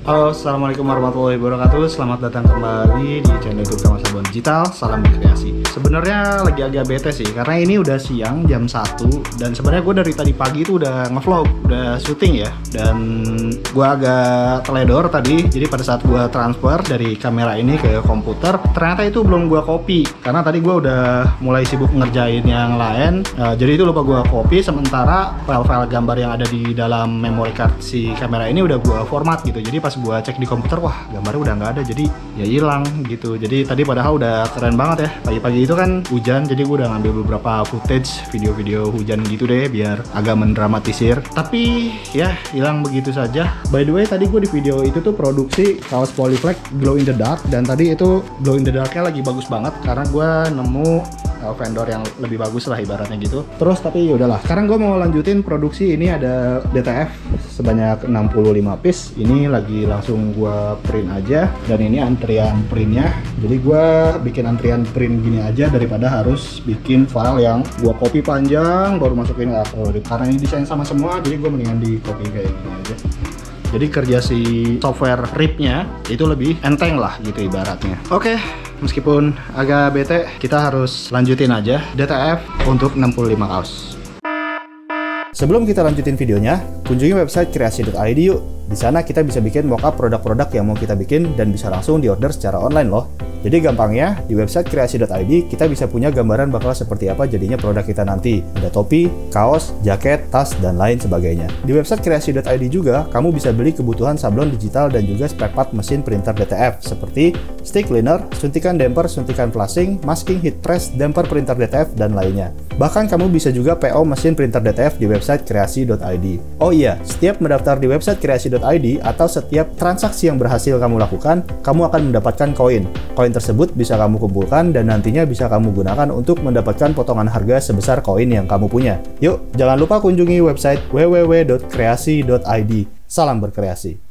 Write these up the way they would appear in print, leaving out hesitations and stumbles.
Halo, assalamualaikum warahmatullahi wabarakatuh. Selamat datang kembali di channel YouTube Kamas Sablon Digital. Salam berkreasi. Sebenarnya lagi agak bete sih, karena ini udah siang jam 1 dan sebenarnya gue dari tadi pagi itu udah ngevlog, udah syuting ya. Dan gue agak teledor tadi. Jadi pada saat gue transfer dari kamera ini ke komputer, ternyata itu belum gue copy karena tadi gue udah mulai sibuk ngerjain yang lain. Jadi itu lupa gue copy. Sementara file-file gambar yang ada di dalam memory card si kamera ini udah gue format gitu. Jadi pas gua cek di komputer, wah gambarnya udah nggak ada, jadi ya hilang gitu. Jadi tadi padahal udah keren banget ya, pagi-pagi itu kan hujan, jadi gua udah ngambil beberapa footage video-video hujan gitu deh biar agak mendramatisir, tapi ya hilang begitu saja. By the way, tadi gua di video itu tuh produksi kaos Polyflex glow in the dark, dan tadi itu glow in the darknya lagi bagus banget karena gua nemu vendor yang lebih bagus lah ibaratnya gitu. Terus tapi yaudahlah, sekarang gue mau lanjutin produksi. Ini ada DTF sebanyak 65 piece. Ini lagi langsung gue print aja, dan ini antrian printnya. Jadi gue bikin antrian print gini aja daripada harus bikin file yang gue copy panjang baru masukin ke upload. Karena ini desain sama semua, jadi gue mendingan di copy kayak gini aja. Jadi kerja si software ripnya itu lebih enteng lah gitu ibaratnya. Oke, meskipun agak bete, kita harus lanjutin aja DTF untuk 65 kaos. Sebelum kita lanjutin videonya, kunjungi website kreasi.id yuk. Di sana kita bisa bikin mockup produk-produk yang mau kita bikin dan bisa langsung diorder secara online loh. Jadi gampangnya, di website kreasi.id kita bisa punya gambaran bakal seperti apa jadinya produk kita nanti. Ada topi, kaos, jaket, tas, dan lain sebagainya. Di website kreasi.id juga, kamu bisa beli kebutuhan sablon digital dan juga spare part mesin printer DTF seperti stick cleaner, suntikan damper, suntikan flashing, masking heat press, damper printer DTF, dan lainnya. Bahkan kamu bisa juga PO mesin printer DTF di website kreasi.id. Oh iya, setiap mendaftar di website kreasi.id atau setiap transaksi yang berhasil kamu lakukan, kamu akan mendapatkan koin. Koin tersebut bisa kamu kumpulkan dan nantinya bisa kamu gunakan untuk mendapatkan potongan harga sebesar koin yang kamu punya. Yuk, jangan lupa kunjungi website www.kreasi.id. Salam berkreasi.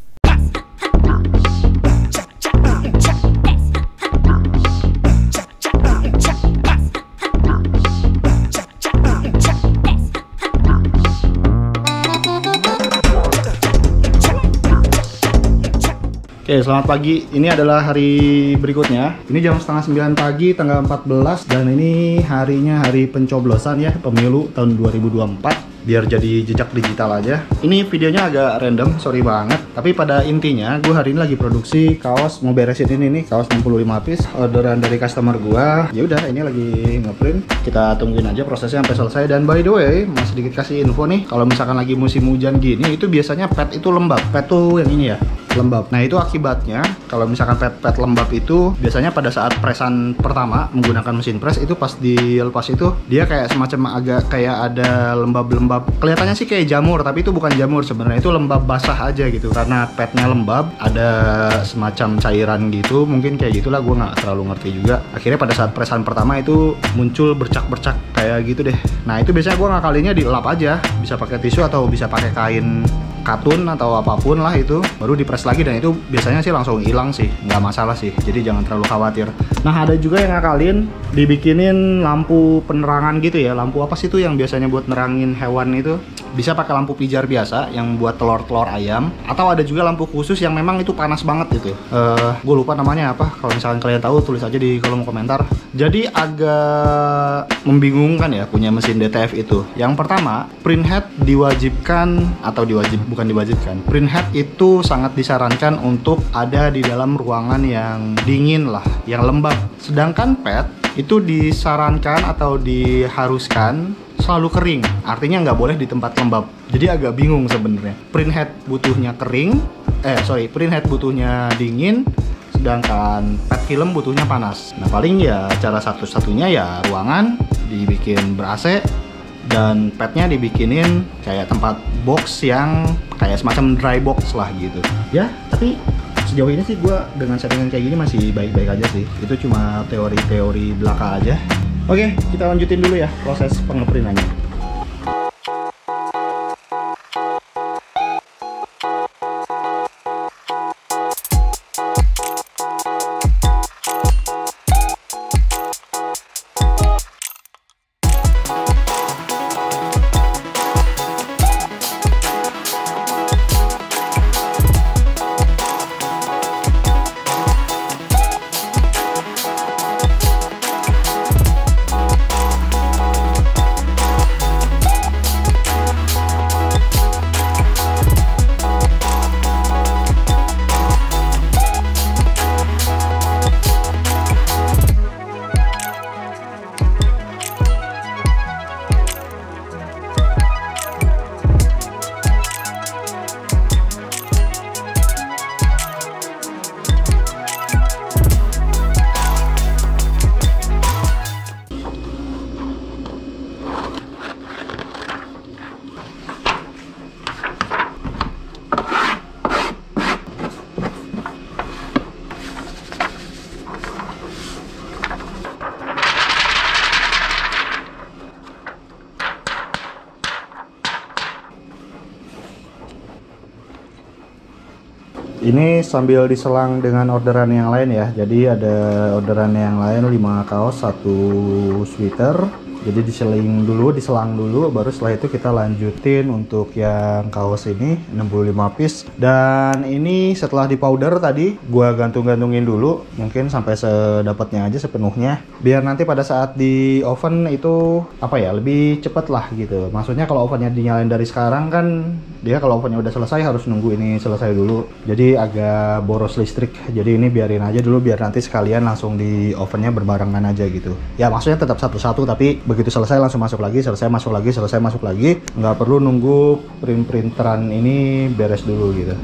Oke, selamat pagi. Ini adalah hari berikutnya. Ini jam setengah 9 pagi, tanggal 14, dan ini harinya hari pencoblosan ya, pemilu tahun 2024. Biar jadi jejak digital aja. Ini videonya agak random, sorry banget. Tapi pada intinya, gue hari ini lagi produksi kaos, mau beresin ini nih, kaos 65 piece, orderan dari customer gue. Ya udah, ini lagi ngeprint. Kita tungguin aja prosesnya sampai selesai. Dan by the way, mau sedikit kasih info nih, kalau misalkan lagi musim hujan gini, itu biasanya pad itu lembab. Pad tuh yang ini ya, lembab. Nah itu akibatnya kalau misalkan pad lembab itu biasanya pada saat presan pertama menggunakan mesin press itu pas dilepas itu dia kayak semacam agak kayak ada lembab-lembab. Kelihatannya sih kayak jamur, tapi itu bukan jamur sebenarnya, itu lembab basah aja gitu karena padnya lembab, ada semacam cairan gitu, mungkin kayak gitulah, gue nggak terlalu ngerti juga. Akhirnya pada saat presan pertama itu muncul bercak-bercak kayak gitu deh. Nah itu biasanya gue ngakalinya dilap aja, bisa pakai tisu atau bisa pakai kain katun atau apapun lah, itu baru dipres lagi, dan itu biasanya sih langsung hilang sih, nggak masalah sih, jadi jangan terlalu khawatir. Nah ada juga yang ngakalin dibikinin lampu penerangan gitu ya, lampu apa sih itu yang biasanya buat nerangin hewan itu, bisa pakai lampu pijar biasa yang buat telur-telur ayam, atau ada juga lampu khusus yang memang itu panas banget gitu. Gue lupa namanya apa, kalau misalkan kalian tahu tulis aja di kolom komentar. Jadi agak membingungkan ya punya mesin DTF itu. Yang pertama, print head diwajibkan atau bukan diwajibkan. Print head itu sangat disarankan untuk ada di dalam ruangan yang dingin lah, yang lembab. Sedangkan pad itu disarankan atau diharuskan selalu kering, artinya nggak boleh di tempat lembab. Jadi agak bingung sebenarnya. Print head butuhnya kering, print head butuhnya dingin, sedangkan pad film butuhnya panas. Nah paling ya cara satu-satunya ya ruangan dibikin ber-AC dan padnya dibikinin kayak tempat box yang kayak semacam dry box lah gitu. Ya tapi sejauh ini sih gue dengan settingan kayak gini masih baik-baik aja sih. Itu cuma teori-teori belaka aja. Oke, kita lanjutin dulu ya proses pengeprintannya. Ini sambil diselang dengan orderan yang lain ya. Jadi ada orderan yang lain 5 kaos, 1 sweater. Jadi diselang dulu, baru setelah itu kita lanjutin untuk yang kaos ini 65 piece. Dan ini setelah di powder tadi gua gantung-gantungin dulu, mungkin sampai sedapatnya aja sepenuhnya. Biar nanti pada saat di oven itu apa ya, lebih cepet lah gitu. Maksudnya kalau ovennya dinyalain dari sekarang kan dia kalau ovennya udah selesai harus nunggu ini selesai dulu. Jadi agak boros listrik. Jadi ini biarin aja dulu biar nanti sekalian langsung di ovennya berbarengan aja gitu. Ya maksudnya tetap satu-satu tapi begitu selesai langsung masuk lagi, selesai masuk lagi, selesai masuk lagi. Nggak perlu nunggu printeran ini beres dulu gitu.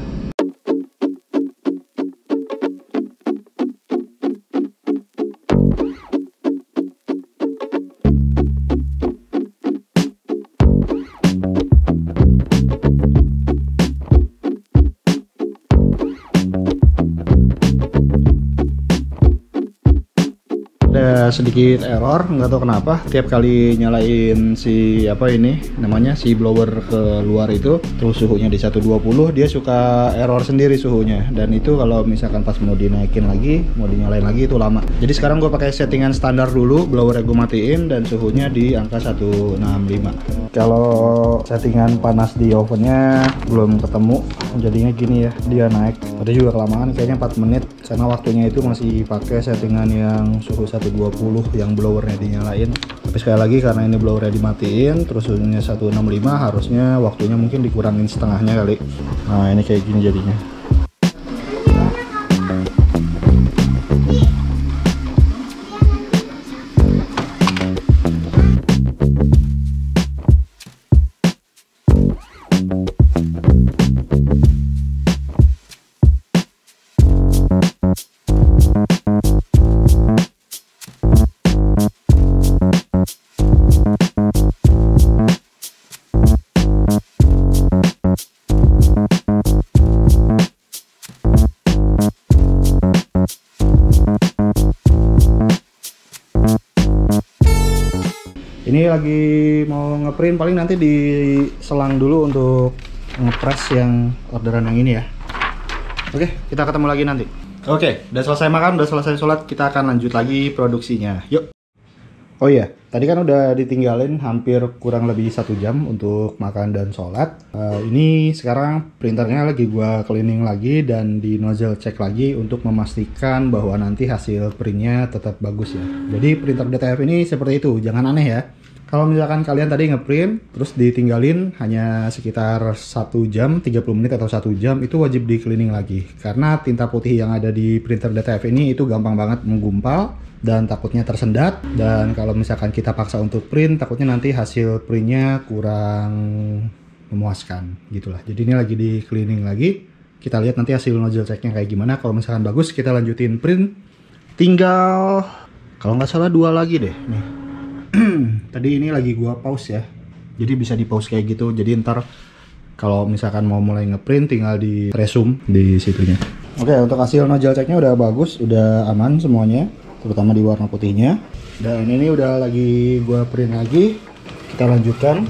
Ada sedikit error, nggak tahu kenapa tiap kali nyalain si apa ini namanya si blower ke luar itu terus suhunya di 120 dia suka error sendiri suhunya, dan itu kalau misalkan pas mau dinaikin lagi mau dinyalain lagi itu lama. Jadi sekarang gue pakai settingan standar dulu, blowernya gue matiin dan suhunya di angka 165. Kalau settingan panas di ovennya belum ketemu jadinya gini ya, dia naik. Tadi juga kelamaan kayaknya 4 menit karena waktunya itu masih pakai settingan yang suhu 120 yang blowernya dinyalain. Tapi sekali lagi karena ini blowernya dimatiin terus suhunya 165, harusnya waktunya mungkin dikurangin setengahnya kali. Nah ini kayak gini jadinya. Ini lagi mau ngeprint, paling nanti diselang dulu untuk ngepres yang orderan yang ini ya. Oke, kita ketemu lagi nanti. Oke, udah selesai makan, udah selesai sholat, kita akan lanjut lagi produksinya. Yuk. Oh iya, tadi kan udah ditinggalin hampir kurang lebih 1 jam untuk makan dan sholat. Ini sekarang printernya lagi gua cleaning lagi dan di nozzle check lagi untuk memastikan bahwa nanti hasil printnya tetap bagus ya. Jadi printer DTF ini seperti itu, jangan aneh ya. Kalau misalkan kalian tadi ngeprint terus ditinggalin hanya sekitar 1 jam, 30 menit atau 1 jam, itu wajib di cleaning lagi. Karena tinta putih yang ada di printer DTF ini itu gampang banget menggumpal dan takutnya tersendat. Dan kalau misalkan kita paksa untuk print, takutnya nanti hasil printnya kurang memuaskan gitulah. Jadi ini lagi di cleaning lagi. Kita lihat nanti hasil nozzle checknya kayak gimana. Kalau misalkan bagus kita lanjutin print. Tinggal kalau nggak salah 2 lagi deh nih. Tadi ini lagi gua pause ya, jadi bisa di pause kayak gitu. Jadi ntar kalau misalkan mau mulai ngeprint tinggal di resume di situnya. Oke, untuk hasil nozzle checknya udah bagus, udah aman semuanya, terutama di warna putihnya. Dan ini udah lagi gua print lagi. Kita lanjutkan.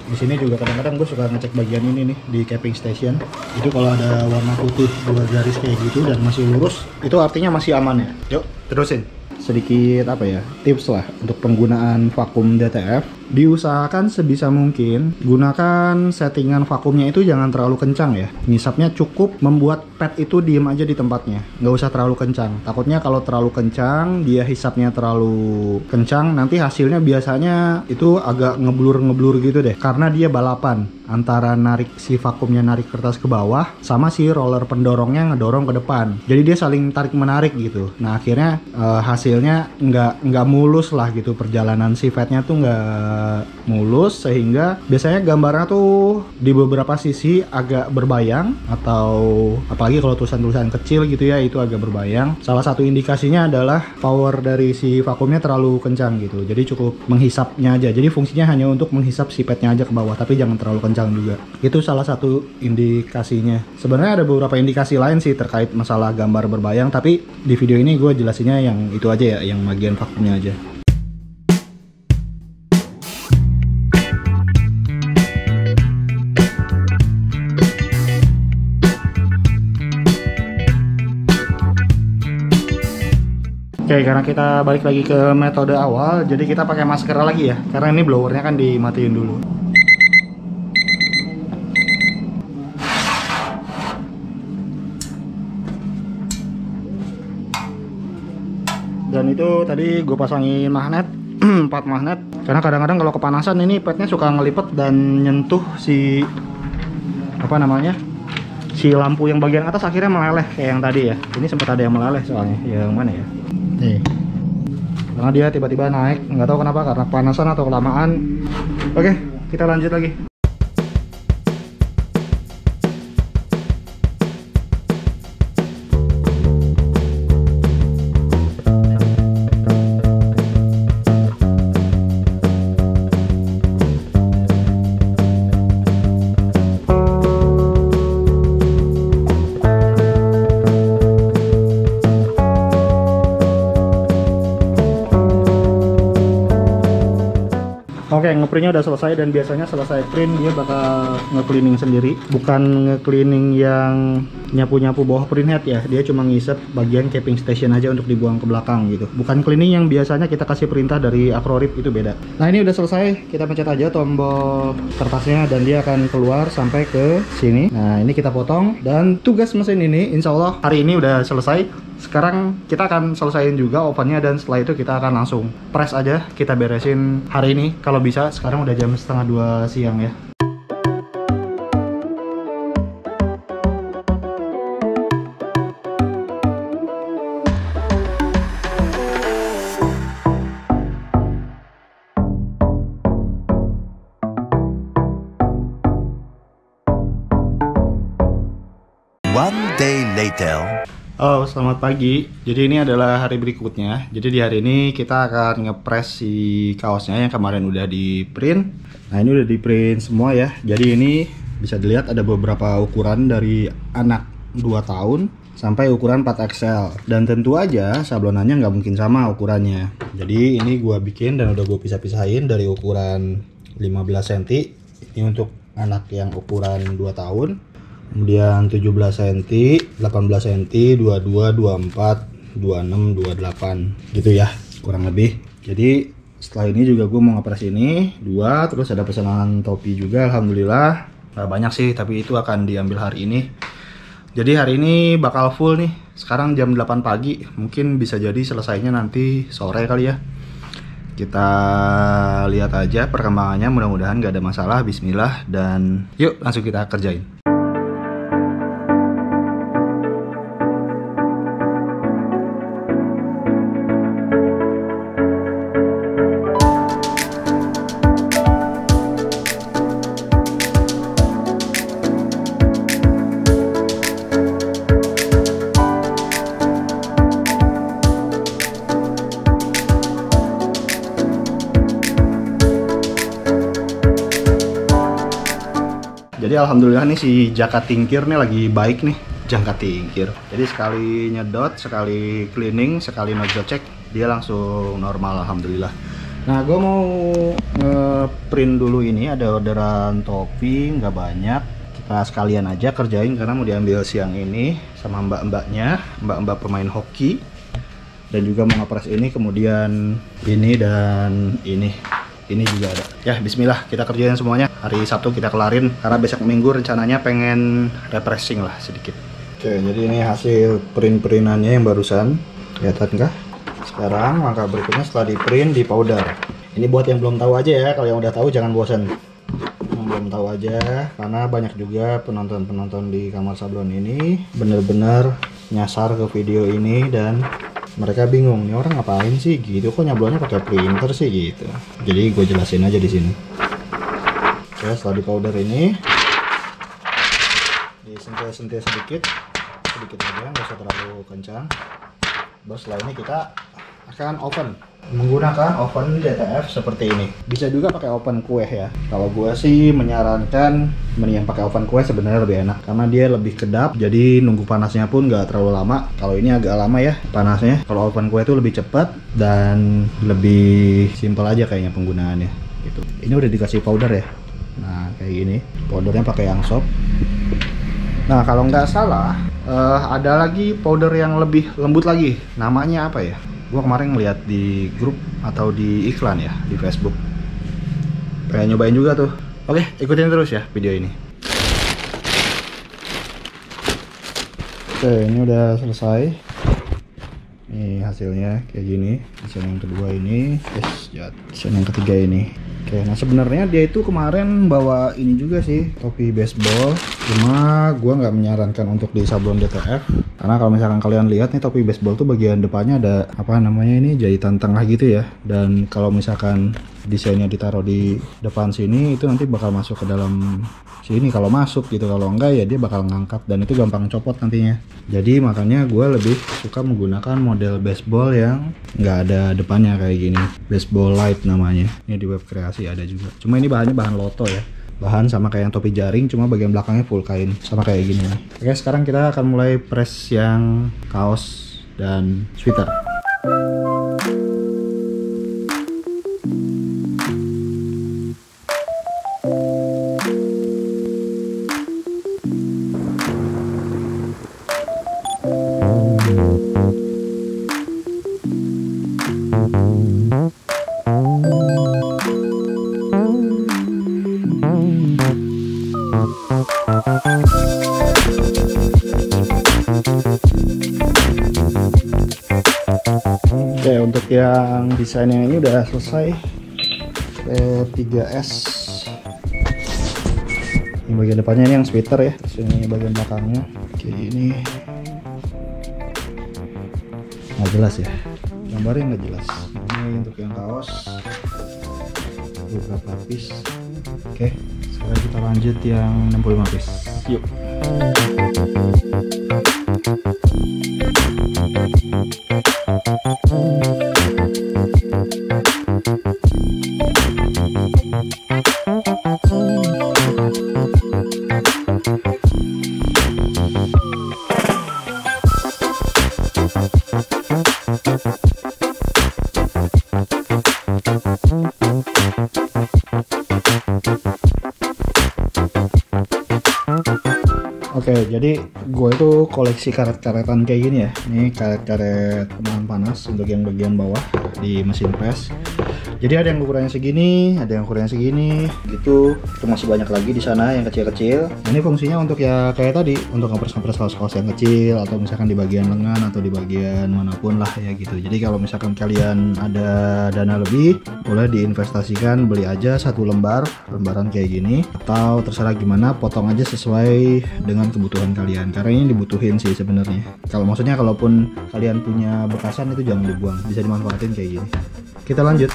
Di sini juga kadang-kadang gue suka ngecek bagian ini nih di capping station. Itu kalau ada warna putih 2 garis kayak gitu dan masih lurus, itu artinya masih aman ya. Yuk, terusin. Sedikit apa ya, tips lah untuk penggunaan vakum DTF. Diusahakan sebisa mungkin gunakan settingan vakumnya itu jangan terlalu kencang ya. Ngisapnya cukup membuat pad itu diem aja di tempatnya, nggak usah terlalu kencang. Takutnya kalau terlalu kencang dia hisapnya terlalu kencang, nanti hasilnya biasanya itu agak ngeblur gitu deh, karena dia balapan antara narik si vakumnya narik kertas ke bawah sama si roller pendorongnya ngedorong ke depan. Jadi dia saling tarik menarik gitu. Nah akhirnya hasilnya nggak mulus lah gitu, perjalanan si fatnya tuh nggak mulus, sehingga biasanya gambarnya tuh di beberapa sisi agak berbayang, atau apalagi kalau tulisan-tulisan kecil gitu ya itu agak berbayang. Salah satu indikasinya adalah power dari si vakumnya terlalu kencang gitu. Jadi cukup menghisapnya aja. Jadi fungsinya hanya untuk menghisap si padnya aja ke bawah, tapi jangan terlalu kencang juga. Itu salah satu indikasinya. Sebenarnya ada beberapa indikasi lain sih terkait masalah gambar berbayang, tapi di video ini gue jelasinnya yang itu aja ya, yang bagian vakumnya aja. Oke, karena kita balik lagi ke metode awal, jadi kita pakai masker lagi ya. Karena ini blowernya kan dimatiin dulu. Dan itu tadi gue pasangin magnet 4 magnet, karena kadang-kadang kalau kepanasan ini padnya suka ngelipet dan nyentuh si apa namanya, si lampu yang bagian atas akhirnya meleleh kayak yang tadi ya. Ini sempat ada yang meleleh soalnya. Yang mana ya? Nih, karena dia tiba-tiba naik, nggak tahu kenapa, karena panasan atau kelamaan. Oke, kita lanjut lagi. Oke, ngeprintnya udah selesai, dan biasanya selesai print dia bakal nge-cleaning sendiri, bukan nge-cleaning yang nyapu-nyapu bawah printhead ya. Dia cuma ngisep bagian capping station aja untuk dibuang ke belakang gitu. Bukan cleaning yang biasanya kita kasih perintah dari Acrorip, itu beda. Nah, ini udah selesai, kita pencet aja tombol kertasnya dan dia akan keluar sampai ke sini. Nah, ini kita potong, dan tugas mesin ini insya Allah hari ini udah selesai. Sekarang kita akan selesaiin juga ovennya, dan setelah itu kita akan langsung press aja, kita beresin hari ini kalau bisa. Sekarang udah jam 1:30 siang ya. One day later. Oh, selamat pagi. Jadi ini adalah hari berikutnya. Jadi di hari ini kita akan ngepres si kaosnya yang kemarin udah di print. Nah, ini udah di print semua ya. Jadi ini bisa dilihat ada beberapa ukuran dari anak 2 tahun sampai ukuran 4XL. Dan tentu aja sablonannya nggak mungkin sama ukurannya. Jadi ini gua bikin dan udah gue pisah-pisahin dari ukuran 15 cm. Ini untuk anak yang ukuran 2 tahun. Kemudian 17 cm, 18 cm, 22, 24, 26, 28 gitu ya kurang lebih. Jadi setelah ini juga gue mau ngepres ini 2, terus ada pesanan topi juga alhamdulillah. Nggak banyak sih, tapi itu akan diambil hari ini. Jadi hari ini bakal full nih. Sekarang jam 8 pagi, mungkin bisa jadi selesainya nanti sore kali ya. Kita lihat aja perkembangannya, mudah-mudahan nggak ada masalah. Bismillah, dan yuk langsung kita kerjain. Jadi alhamdulillah nih si jaka tingkir nih lagi baik nih, jangka tingkir. Jadi sekali nyedot, sekali cleaning, sekali ngecek, dia langsung normal alhamdulillah. Nah, gue mau nge-print dulu ini, ada orderan topi nggak banyak. Kita sekalian aja kerjain karena mau diambil siang ini sama mbak-mbaknya, mbak-mbak pemain hoki. Dan juga mau ngepres ini, kemudian ini dan ini. Ini juga ada. Ya, bismillah, kita kerjain semuanya. Hari Sabtu kita kelarin, karena besok Minggu rencananya pengen refreshing lah sedikit. Oke, jadi ini hasil print-printannya yang barusan. Kelihatan kah? Sekarang langkah berikutnya setelah di print, di powder. Ini buat yang belum tahu aja ya, kalau yang udah tahu jangan bosan. Yang belum tahu aja, karena banyak juga penonton-penonton di Kamar Sablon ini bener-bener nyasar ke video ini dan mereka bingung, nih orang ngapain sih gitu, kok nyablonnya pakai printer sih gitu. Jadi gue jelasin aja di sini. Oke, setelah di powder ini disentil-sentil sedikit aja, nggak usah terlalu kencang. Terus setelah ini kita akan oven menggunakan oven DTF seperti ini. Bisa juga pakai oven kue ya. Kalau gue sih menyarankan mendingan pakai oven kue, sebenarnya lebih enak karena dia lebih kedap, jadi nunggu panasnya pun nggak terlalu lama. Kalau ini agak lama ya panasnya. Kalau oven kue itu lebih cepat dan lebih simpel aja kayaknya penggunaannya gitu. Ini udah dikasih powder ya. Nah, kayak gini. Powdernya pakai yang soft. Nah, kalau nggak salah ada lagi powder yang lebih lembut lagi. Namanya apa ya? Gua kemarin ngeliat di grup atau di iklan ya di Facebook. Pengen nyobain juga tuh. Oke, ikutin terus ya video ini. Oke, ini udah selesai. Nih hasilnya kayak gini. Hasil yang kedua ini, hasil yang ketiga ini. Oke, nah sebenarnya dia itu kemarin bawa ini juga sih, topi baseball. Cuma gua nggak menyarankan untuk di sablon DTF, karena kalau misalkan kalian lihat nih topi baseball tuh bagian depannya ada apa namanya ini jahitan tengah gitu ya. Dan kalau misalkan desainnya ditaruh di depan sini itu nanti bakal masuk ke dalam sini kalau masuk gitu. Kalau enggak ya dia bakal ngangkat dan itu gampang copot nantinya. Jadi makanya gue lebih suka menggunakan model baseball yang nggak ada depannya kayak gini, baseball light namanya. Ini di web kreasi ada juga. Cuma ini bahannya bahan loto ya, bahan sama kayak yang topi jaring, cuma bagian belakangnya full kain sama kayak gini. Oke, sekarang kita akan mulai press yang kaos dan sweater. Oke, untuk yang desainnya ini udah selesai. P3S. Ini bagian depannya ini yang sweater ya, terus ini bagian belakangnya kayak gini. Nggak jelas ya, gambarnya nggak jelas. Ini untuk yang kaos beberapa piece. Oke, sekarang kita lanjut yang 65 piece. Yuk. Oke, jadi gue itu koleksi karet-karetan kayak gini ya. Ini karet-karet penahan panas untuk yang bagian bawah di mesin press. Jadi ada yang ukurannya segini, ada yang ukurannya segini, gitu. Itu masih banyak lagi di sana yang kecil-kecil. Ini fungsinya untuk ya kayak tadi, untuk ngepres-ngepres kaos-kaos yang kecil, atau misalkan di bagian lengan atau di bagian manapun lah ya gitu. Jadi kalau misalkan kalian ada dana lebih, boleh diinvestasikan, beli aja satu lembaran kayak gini, atau terserah gimana, potong aja sesuai dengan kebutuhan kalian. Karena ini dibutuhin sih sebenarnya. Kalau maksudnya kalaupun kalian punya bekasan itu jangan dibuang, bisa dimanfaatin kayak gini. Kita lanjut.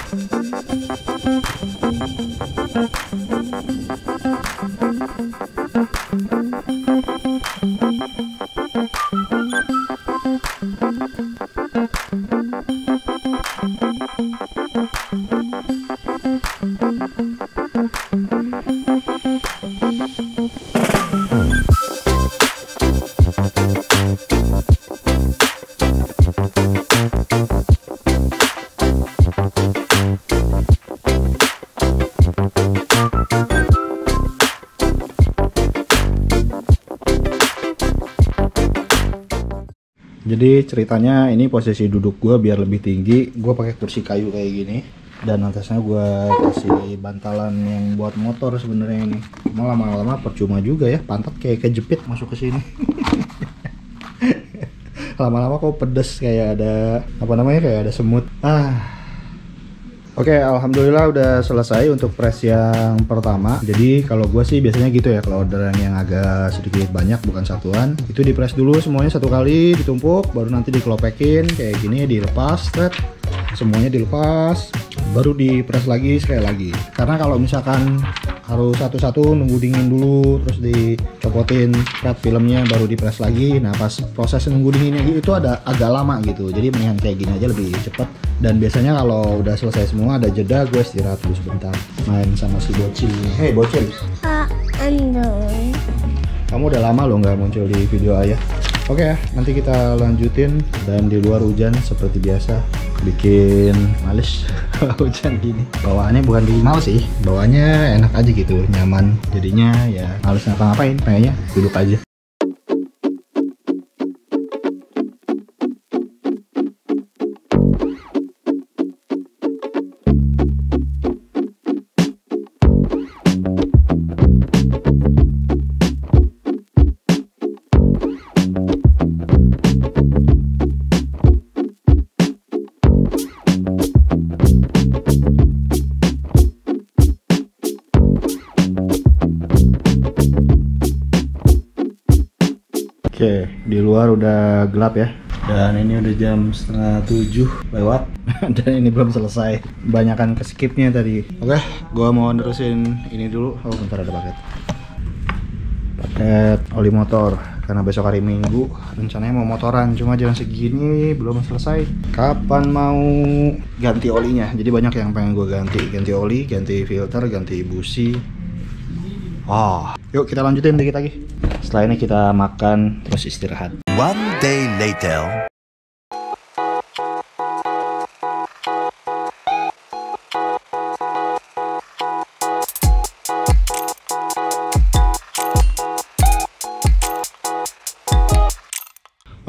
Jadi ceritanya ini posisi duduk gue biar lebih tinggi, gue pakai kursi kayu kayak gini, dan atasnya gue kasih bantalan yang buat motor sebenarnya ini. Cuma lama-lama percuma juga ya, pantat kayak kejepit masuk ke sini. Lama-lama kok pedes, kayak ada apa namanya, kayak ada semut. Oke, alhamdulillah udah selesai untuk press yang pertama. Jadi kalau gue sih biasanya gitu ya, kalau orderan yang agak sedikit banyak bukan satuan, itu di press dulu semuanya satu kali, ditumpuk, baru nanti dikelopekin kayak gini, dilepas, semuanya dilepas, baru di press lagi sekali lagi. Karena kalau misalkan harus satu-satu nunggu dingin dulu, terus dicopotin cut filmnya, baru di press lagi. Nah pas proses nunggu dinginnya itu ada agak lama gitu. Jadi mendingan kayak gini aja lebih cepet. Dan biasanya kalau udah selesai semua ada jeda, gue istirahat dulu sebentar, main sama si bocil. Hei bocil, kamu udah lama loh nggak muncul di video ayah. Oke ya, nanti kita lanjutin. Dan di luar hujan seperti biasa, bikin males hujan gini. Bawaannya bukan bikin males sih, bawaannya enak aja gitu, nyaman. Jadinya ya males ngapa-ngapain, kayaknya duduk aja. udah gelap ya. Dan ini udah jam 6:30 lewat. Dan ini belum selesai. Banyakan keskipnya tadi. Oke, gua mau nerusin ini dulu. Oh, bentar ada paket. Paket oli motor. Karena besok hari Minggu rencananya mau motoran, cuma jam segini belum selesai. Kapan mau ganti olinya? Jadi banyak yang pengen gue ganti oli, ganti filter, ganti busi. Yuk kita lanjutin dikit lagi. Setelah ini kita makan terus istirahat. One day later.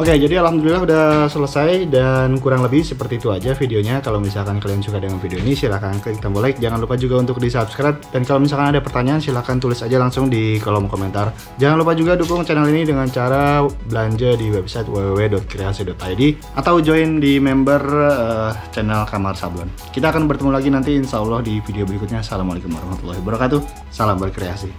Oke, jadi alhamdulillah udah selesai dan kurang lebih seperti itu aja videonya. Kalau misalkan kalian suka dengan video ini silahkan klik tombol like. Jangan lupa juga untuk di subscribe. Dan kalau misalkan ada pertanyaan silahkan tulis aja langsung di kolom komentar. Jangan lupa juga dukung channel ini dengan cara belanja di website www.kreasi.id atau join di member channel Kamar Sablon. Kita akan bertemu lagi nanti insya Allah di video berikutnya. Assalamualaikum warahmatullahi wabarakatuh. Salam berkreasi.